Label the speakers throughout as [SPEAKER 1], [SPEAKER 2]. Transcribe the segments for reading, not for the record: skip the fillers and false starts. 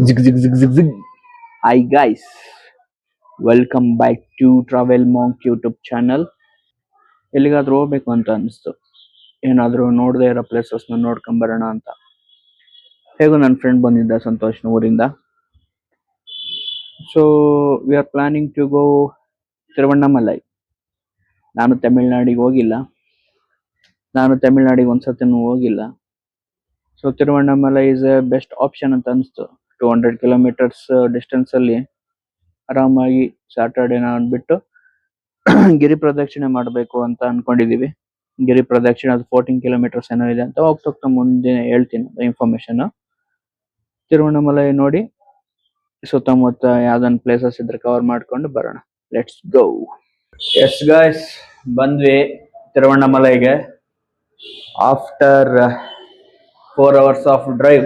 [SPEAKER 1] Zig zig zig zig zig. Hi guys, welcome back to Travel Monk YouTube channel. ಎಲ್ಲಿಗಾದ್ರೂ ಹೋಗ್ಬೇಕು ಅಂತ ಅನಿಸ್ತು. ಏನಾದ್ರೂ ನೋಡದೇ ಇರೋ ಪ್ಲೇಸಸ್ನ ನೋಡ್ಕೊಂಬರೋಣ ಅಂತ. ಹೇಗೂ ನನ್ನ ಫ್ರೆಂಡ್ ಬಂದಿದ್ದ ಸಂತೋಷ್ ಊರಿಂದ. So we are planning to go Tiruvannamalai. ನಾನು ತಮಿಳ್ನಾಡಿಗೆ ಹೋಗಿಲ್ಲ. ಒಂದ್ಸತಿನೂ ಹೋಗಿಲ್ಲ. So Tiruvannamalai is a best option ಅಂತ ಅನಿಸ್ತು. 200 ಕಿಲೋಮೀಟರ್ಸ್ ಡಿಸ್ಟೆನ್ಸ್ ಅಲ್ಲಿ ಆರಾಮಾಗಿ ಸ್ಯಾಟರ್ಡೇನ ಅಂದ್ಬಿಟ್ಟು ಗಿರಿ ಪ್ರದಕ್ಷಿಣೆ ಮಾಡಬೇಕು ಅಂತ ಅನ್ಕೊಂಡಿದೀವಿ. ಗಿರಿ ಪ್ರದಕ್ಷಿಣೆ ಅದು 14 ಕಿಲೋಮೀಟರ್ಸ್ ಏನೋ ಇದೆ ಅಂತ ಹೋಗ್ತಾ ಮುಂದೆ ಹೇಳ್ತೀನಿ ಇನ್ಫಾರ್ಮೇಶನ್. ತಿರುವಣ್ಣಾಮಲೈ ನೋಡಿ ಸುತ್ತಮುತ್ತ ಯಾವ್ದನ್ ಪ್ಲೇಸಸ್ ಇದ್ರೆ ಕವರ್ ಮಾಡ್ಕೊಂಡು ಬರೋಣ. Let's go. ಎಸ್ ಗಾಯ್ಸ್, ಬಂದ್ವಿ ತಿರುವಣ್ಣಾಮಲೈಗೆ ಆಫ್ಟರ್ 4 hours ಆಫ್ ಡ್ರೈವ್.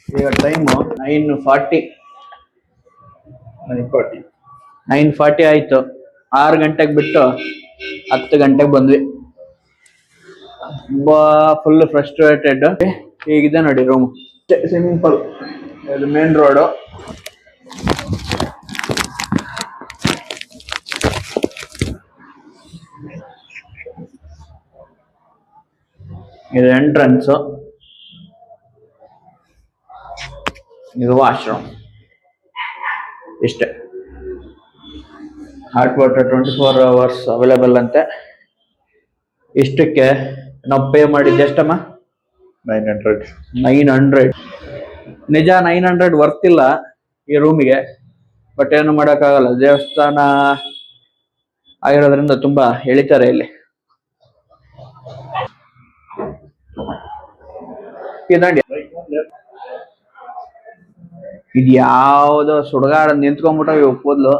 [SPEAKER 1] ಈಗ ಟೈಮು 9:40 ಆಯ್ತು. 6 ಗಂಟೆಗೆ ಬಿಟ್ಟು 10 ಗಂಟೆಗೆ ಬಂದ್ವಿ. Full frustrated. ಹೀಗಿದೆ ನೋಡಿ ರೂಮ್. ಸಿಂಪಲ್. ಇದು ಮೇನ್ ರೋಡು. ಇದು ಎಂಟ್ರೆನ್ಸ್. ಇದು ವಾಶ್ರೂಮ್. ಇಷ್ಟೇ. ಹಾಟ್ ವಾಟರ್ 24 hours ಅವೈಲೇಬಲ್ ಅಂತೆ. ಇಷ್ಟಕ್ಕೆ ನಾವು ಪೇ ಮಾಡಿದ್ದೆ ಎಷ್ಟಮ್ಮ? 900. ನಿಜ 900 ವರ್ತ್ ಇಲ್ಲ ಈ ರೂಮಿಗೆ. ಬಟ್ ಏನು ಮಾಡೋಕ್ಕಾಗಲ್ಲ, ದೇವಸ್ಥಾನ ಆಗಿರೋದ್ರಿಂದ ತುಂಬಾ ಎಳಿತಾರೆ ಇಲ್ಲಿ. ಇದು ಯಾವ್ದೋ ಸುಡ್ಗಾಡ ನಿಂತ್ಕೊಂಡ್ಬಿಟ್ಟವ ಕೂದ್ಲು.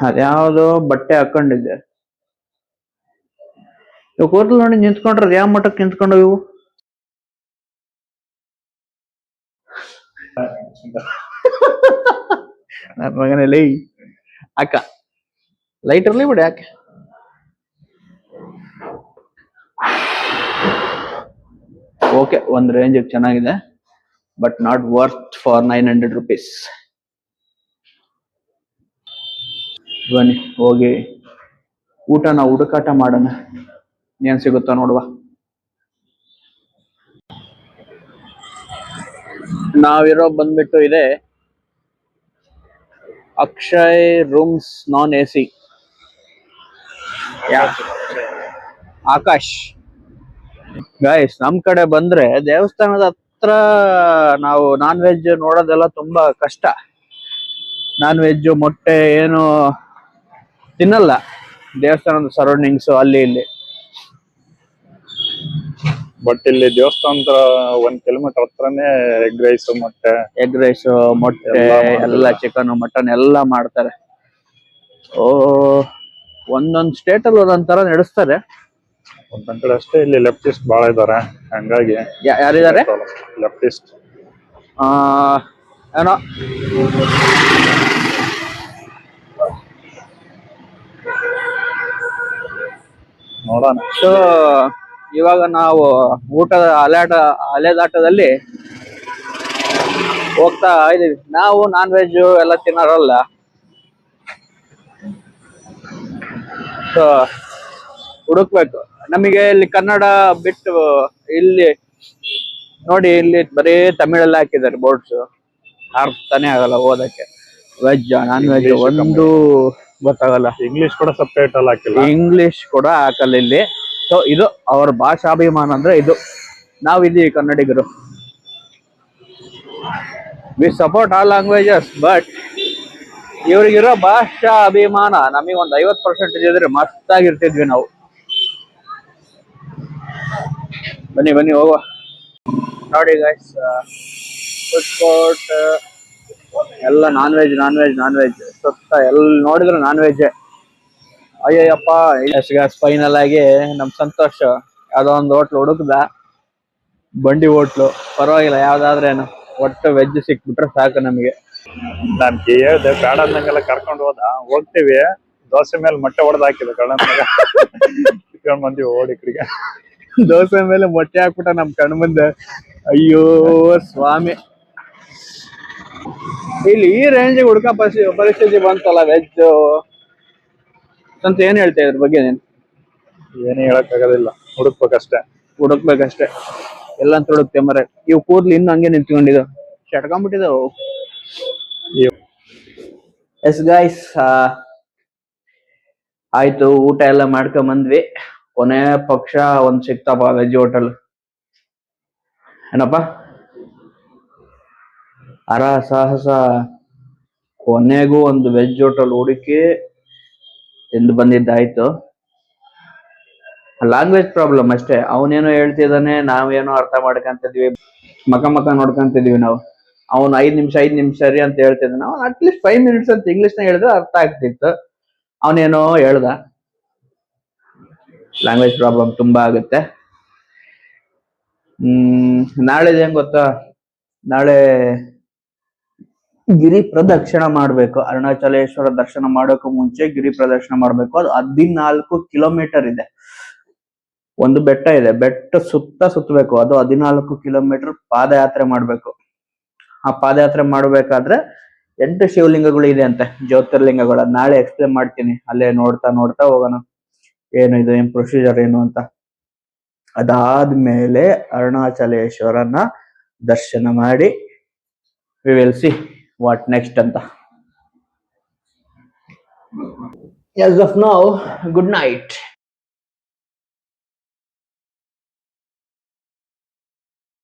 [SPEAKER 1] ಅದ್ಯಾವ್ದೋ ಬಟ್ಟೆ ಹಾಕೊಂಡಿದ್ದೆ. ಇವು ಕೂದಲು ನೋಡಿ ನಿಂತ್ಕೊಂಡ್ರೆ ಯಾವ ಮಟ್ಟಕ್ಕೆ ನಿಂತ್ಕೊಂಡವು ಇವು. ನನ್ನ ಮಗನಲ್ಲಿ ಅಕ್ಕ ಲೈಟ್ ಇರ್ಲಿ ಬಿಡಿ. ಯಾಕೆ ಓಕೆ, ಒಂದ್ ರೇಂಜ್ ಚೆನ್ನಾಗಿದೆ, but not worth for 900 rupees. ಬನ್ನಿ ಹೋಗಿ ಊಟನ ಹುಡುಕಾಟ ಮಾಡೋಣ. ಏನ್ ಸಿಗುತ್ತೋ ನೋಡುವ. ನಾವಿರೋ ಬಂದ್ಬಿಟ್ಟು ಇದೆ ಅಕ್ಷಯ್ ರೂಮ್ಸ್ ನಾನ್ AC. ಆಕಾಶ್. ಗಾಯ್ಸ್, ನಮ್ ಕಡೆ ಬಂದ್ರೆ ದೇವಸ್ಥಾನದ ಹತ್ರ ನಾವು ನಾನ್ ವೆಜ್ ನೋಡೋದೆಲ್ಲ ತುಂಬಾ ಕಷ್ಟ. ನಾನ್ ವೆಜ್ ಮೊಟ್ಟೆ ಏನು ತಿನ್ನಲ್ಲ ದೇವಸ್ಥಾನದ ಸರೌಂಡಿಂಗ್ಸ್ ಅಲ್ಲಿ ಇಲ್ಲಿ.
[SPEAKER 2] ಬಟ್ ಇಲ್ಲಿ ದೇವಸ್ಥಾನದ 1 ಕಿಲೋಮೀಟರ್ ಹತ್ರನೇ ಎಗ್ ರೈಸ್ ಮೊಟ್ಟೆ
[SPEAKER 1] ಎಲ್ಲ ಚಿಕನ್ ಮಟನ್ ಎಲ್ಲ ಮಾಡ್ತಾರೆ. ಒಂದೊಂದ್ ಸ್ಟೇಟ್ ಅಲ್ಲಿ ಒಂದೊಂದ್ ತರ ನಡೆಸ್ತಾರೆ.
[SPEAKER 2] ಒಂದೊಂದ್ ಕಡೆ ಅಷ್ಟೇ. ಇಲ್ಲಿ ಲೆಫ್ಟಿಸ್ಟ್ ಬಾಳ ಇದಾರೆ, ಹಂಗಾಗಿ.
[SPEAKER 1] ಯಾರಿದ್ದಾರೆ
[SPEAKER 2] ಲೆಫ್ಟಿಸ್ಟ್?
[SPEAKER 1] ಏನೋ
[SPEAKER 2] ನೋಡೋಣ.
[SPEAKER 1] ಸೊ ಇವಾಗ ನಾವು ಊಟದ ಅಲೆದಾಟದಲ್ಲಿ ಹೋಗ್ತಾ ಇದೀವಿ. ನಾವು ನಾನ್ ವೆಜ್ ಎಲ್ಲ ತಿನ್ನೋರಲ್ಲ. ಸೊ ಹುಡುಕ್ಬೇಕು. ನಮಗೆ ಇಲ್ಲಿ ಕನ್ನಡ ಬಿಟ್ಟು ಇಲ್ಲಿ ನೋಡಿ, ಇಲ್ಲಿ ಬರೀ ತಮಿಳಲ್ಲಿ ಹಾಕಿದ್ದಾರೆ ಬೋರ್ಡ್ಸ್. ಅರ್ಥನೇ ಆಗಲ್ಲ ಓದಕ್ಕೆ. ವೆಜ್ ನಾನ್ ವೆಜ್ ಒಂದು ಗೊತ್ತಾಗಲ್ಲ.
[SPEAKER 2] ಇಂಗ್ಲಿಷ್ ಕೂಡ ಸಬ್ಟೈಟಲ್ ಹಾಕಿಲ್ಲ.
[SPEAKER 1] ಇಂಗ್ಲಿಷ್ ಕೂಡ ಹಾಕಲ್ಲ ಇಲ್ಲಿ. ಸೊ ಇದು ಅವ್ರ ಭಾಷಾಭಿಮಾನ ಅಂದ್ರೆ ಇದು. ನಾವಿದೀವಿ ಕನ್ನಡಿಗರು. We support all languages, but ಇವ್ರಿಗಿರೋ ಭಾಷಾ ಅಭಿಮಾನ ನಮಗೊಂದು 50% ಇದ್ರೆ ಮಸ್ತಾಗಿರ್ತಿದ್ವಿ ನಾವು. ಬನ್ನಿ ಬನ್ನಿ ಹೋಗುವ. ನೋಡಿ ಗೈಸ್, ಫುಡ್ ಕೋರ್ಟ್ ಎಲ್ಲ ನಾನ್ ವೆಜ್ ಸುತ್ತ ಎಲ್ಲಿ ನೋಡಿದ್ರು ನಾನ್ ವೆಜ್. ಅಯ್ಯಪ್ಪ. ಫೈನಲ್ ಆಗಿ ನಮ್ ಸಂತೋಷ್ ಯಾವ್ದೋ ಒಂದು ಹೋಟ್ಲು ಹುಡುಕ್ದ. ಬಂಡಿ ಹೋಟ್ಲು ಪರವಾಗಿಲ್ಲ, ಯಾವ್ದಾದ್ರೇನು ಒಟ್ಟು ವೆಜ್ ಸಿಕ್ಬಿಟ್ರೆ ಸಾಕು ನಮಗೆ.
[SPEAKER 2] ನಾನ್ ಹೇಳ್ದೆ ಬೇಡ ಅಂದಂಗೆಲ್ಲ ಕರ್ಕೊಂಡು ಹೋಗ್ತೀವಿ. ದೋಸೆ ಮೇಲೆ ಮೊಟ್ಟೆ ಹೊಡೆದ್ ಹಾಕಿದ ಕಳ್ಕೊಂಡ್ ಬಂದಿವಿ ಓಡಿ ಕಡೆಗೆ.
[SPEAKER 1] ದೋಸೆ ಮೇಲೆ ಮೊಟ್ಟೆ ಹಾಕ್ಬಿಟ್ಟ ನಮ್ ಕಣ್ ಮುಂದೆ. ಅಯ್ಯೋ ಸ್ವಾಮಿ, ಇಲ್ಲಿ ಈ ರೇಂಜ್ ಹುಡ್ಕ ಪರಿಸ್ಥಿತಿ ಬಂತಲ್ಲ ವೆಜ್ ಅಂತ ಏನ್ ಹೇಳ್ತಾ ಇದ್ರ ಬಗ್ಗೆ ನೀನ್?
[SPEAKER 2] ಏನು ಹೇಳಕ್ ಆಗೋದಿಲ್ಲ, ಹುಡುಕ್ಬೇಕಷ್ಟೇ.
[SPEAKER 1] ಹುಡುಕ್ಬೇಕಷ್ಟೇ, ಎಲ್ಲಂತ ಹುಡುಕ್ತೆ ಮರ. ಇವ್ ಕೂದ್ಲು ಇನ್ನು ಹಂಗೆ ನಿಂತ್ಕೊಂಡಿದ್ದು ಚಟ್ಕೊಂಡ್ಬಿಟ್ಟಿದಾವು. ಎಸ್ ಗಾಯ್ಸ್, ಆಯ್ತು, ಊಟ ಎಲ್ಲ ಮಾಡ್ಕೊಂಡ್ ಬಂದ್ವಿ. ಕೊನೆ ಪಕ್ಷ ಒಂದ್ ಸಿಕ್ತಪ್ಪ ವೆಜ್ ಹೋಟೆಲ್. ಏನಪ್ಪ ಅರ ಸಾಹಸ, ಕೊನೆಗೂ ಒಂದು ವೆಜ್ ಹೋಟೆಲ್ ಹುಡುಕಿ ತಿಂದು ಬಂದಿದ್ದಾಯ್ತು. ಲ್ಯಾಂಗ್ವೇಜ್ ಪ್ರಾಬ್ಲಮ್ ಅಷ್ಟೇ. ಅವನೇನೋ ಹೇಳ್ತಿದ್ದಾನೆ, ನಾವೇನೋ ಅರ್ಥ ಮಾಡ್ಕೊಂತಿದ್ವಿ, ಮಕ ನೋಡ್ಕೊಂತಿದ್ವಿ ನಾವು. ಅವನು 5 ನಿಮಿಷ ಸರಿ ಅಂತ ಹೇಳ್ತಿದ್ದಾನೆ, ಅವ್ನು ಅಟ್ಲೀಸ್ಟ್ 5 ಮಿನಿಟ್ಸ್ ಅಂತ ಇಂಗ್ಲಿಷ್ನ ಹೇಳಿದ್ರೆ ಅರ್ಥ ಆಗ್ತಿತ್ತು. ಅವನೇನೋ ಹೇಳ್ದ. ಲ್ಯಾಂಗ್ವೇಜ್ ಪ್ರಾಬ್ಲಮ್ ತುಂಬಾ ಆಗುತ್ತೆ. ನಾಳೆದೇನ್ ಗೊತ್ತಾ, ನಾಳೆ ಗಿರಿ ಪ್ರದಕ್ಷಿಣ ಮಾಡ್ಬೇಕು. ಅರುಣಾಚಲೇಶ್ವರ ದರ್ಶನ ಮಾಡೋಕ್ಕೂ ಮುಂಚೆ ಗಿರಿ ಪ್ರದಕ್ಷಿಣ ಮಾಡ್ಬೇಕು. ಅದು 14 ಕಿಲೋಮೀಟರ್ ಇದೆ. ಒಂದು ಬೆಟ್ಟ ಇದೆ, ಬೆಟ್ಟ ಸುತ್ತಬೇಕು. ಅದು 14 ಕಿಲೋಮೀಟರ್ ಪಾದಯಾತ್ರೆ ಮಾಡ್ಬೇಕು. ಆ ಪಾದಯಾತ್ರೆ ಮಾಡ್ಬೇಕಾದ್ರೆ 8 ಶಿವಲಿಂಗಗಳು ಇದೆ ಅಂತೆ, ಜ್ಯೋತಿರ್ಲಿಂಗಗಳು. ನಾಳೆ ಎಕ್ಸ್ಪ್ಲೇನ್ ಮಾಡ್ತೀನಿ, ಅಲ್ಲೇ ನೋಡ್ತಾ ಹೋಗೋಣ ಏನಿದೆ, ಏನ್ ಪ್ರೊಸೀಜರ್ ಏನು ಅಂತ. ಅದಾದ್ಮೇಲೆ ಅರುಣಾಚಲೇಶ್ವರನ ದರ್ಶನ ಮಾಡಿ we will see what next ಅಂತ. As of now, good night.